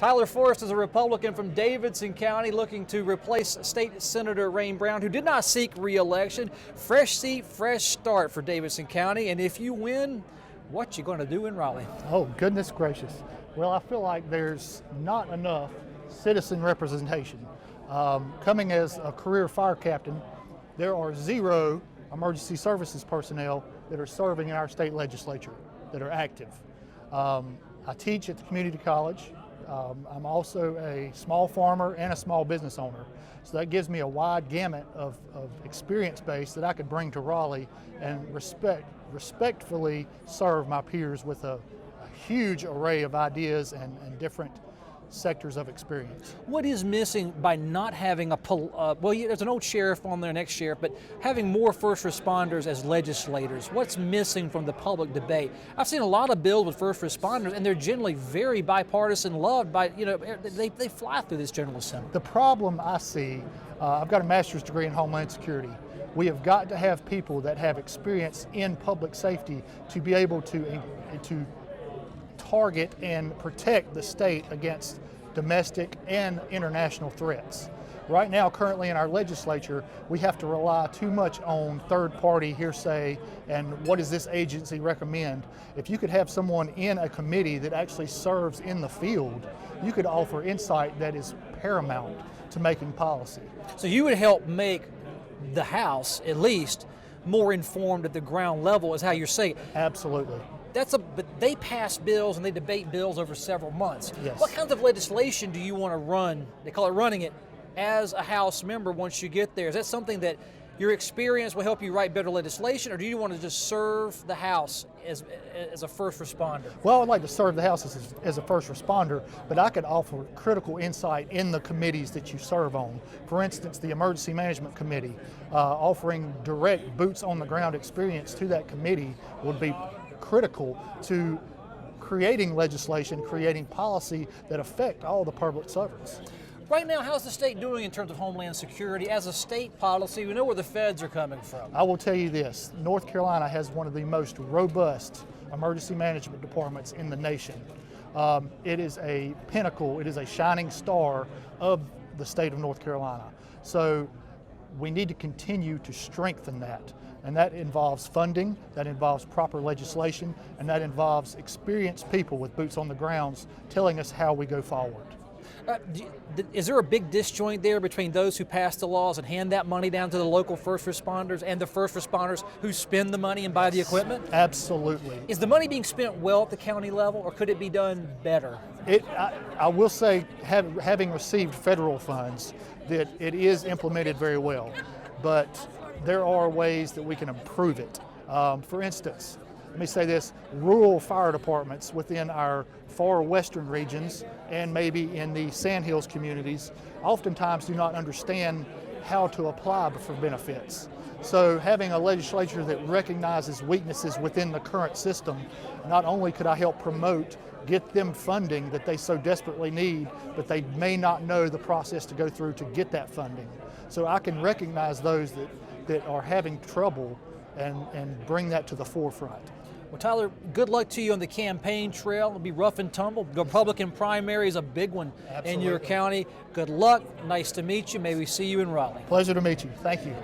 Tyler Forrest is a Republican from Davidson County looking to replace State Senator Rain Brown, who did not seek re-election. Fresh seat, fresh start for Davidson County. And if you win, what you going to do in Raleigh? Oh, goodness gracious. Well, I feel like there's not enough citizen representation. Coming as a career fire captain, there are 0 emergency services personnel that are serving in our state legislature that are active. I teach at the community college. I'm also a small farmer and a small business owner. So that gives me a wide gamut of experience base that I could bring to Raleigh and respectfully serve my peers with a huge array of ideas and different sectors of experience. What is missing by not having there's an old sheriff on there, next sheriff, but having more first responders as legislators? What's missing from the public debate? I've seen a lot of bills with first responders, and they're generally very bipartisan, loved by, they fly through this General Assembly. The problem I see, I've got a master's degree in Homeland Security. We have got to have people that have experience in public safety to be able to target and protect the state against domestic and international threats. Right now, currently in our legislature, we have to rely too much on third-party hearsay and what does this agency recommend. If you could have someone in a committee that actually serves in the field, you could offer insight that is paramount to making policy. So you would help make the House, at least, more informed at the ground level, is how you're saying. Absolutely. But they pass bills and they debate bills over several months. Yes. What kinds of legislation do you want to run? They call it running it as a House member once you get there. Is that something that your experience will help you write better legislation, or do you want to just serve the House as a first responder? Well, I'd like to serve the House as a first responder, but I could offer critical insight in the committees that you serve on. For instance, the Emergency Management Committee, offering direct boots on the ground experience to that committee would be critical to creating legislation, creating policy that affect all the public servants. Right now, how's the state doing in terms of Homeland Security? As a state policy, we know where the feds are coming from. I will tell you this, North Carolina has one of the most robust emergency management departments in the nation. It is a pinnacle, it is a shining star of the state of North Carolina. So we need to continue to strengthen that. And that involves funding, that involves proper legislation, and that involves experienced people with boots on the grounds telling us how we go forward. Is there a big disjoint there between those who pass the laws and hand that money down to the local first responders and the first responders who spend the money and buy the equipment? Absolutely. Is the money being spent well at the county level, or could it be done better? I will say, having received federal funds, that it is implemented very well, but there are ways that we can improve it. For instance, let me say this, rural fire departments within our far western regions and maybe in the Sandhills communities oftentimes do not understand how to apply for benefits. So having a legislature that recognizes weaknesses within the current system, not only could I help promote, get them funding that they so desperately need, but they may not know the process to go through to get that funding. So I can recognize those that are having trouble and bring that to the forefront. Well, Tyler, good luck to you on the campaign trail. It'll be rough and tumble. The Republican primary is a big one. Absolutely. In your county. Good luck. Nice to meet you. May we see you in Raleigh. Pleasure to meet you. Thank you.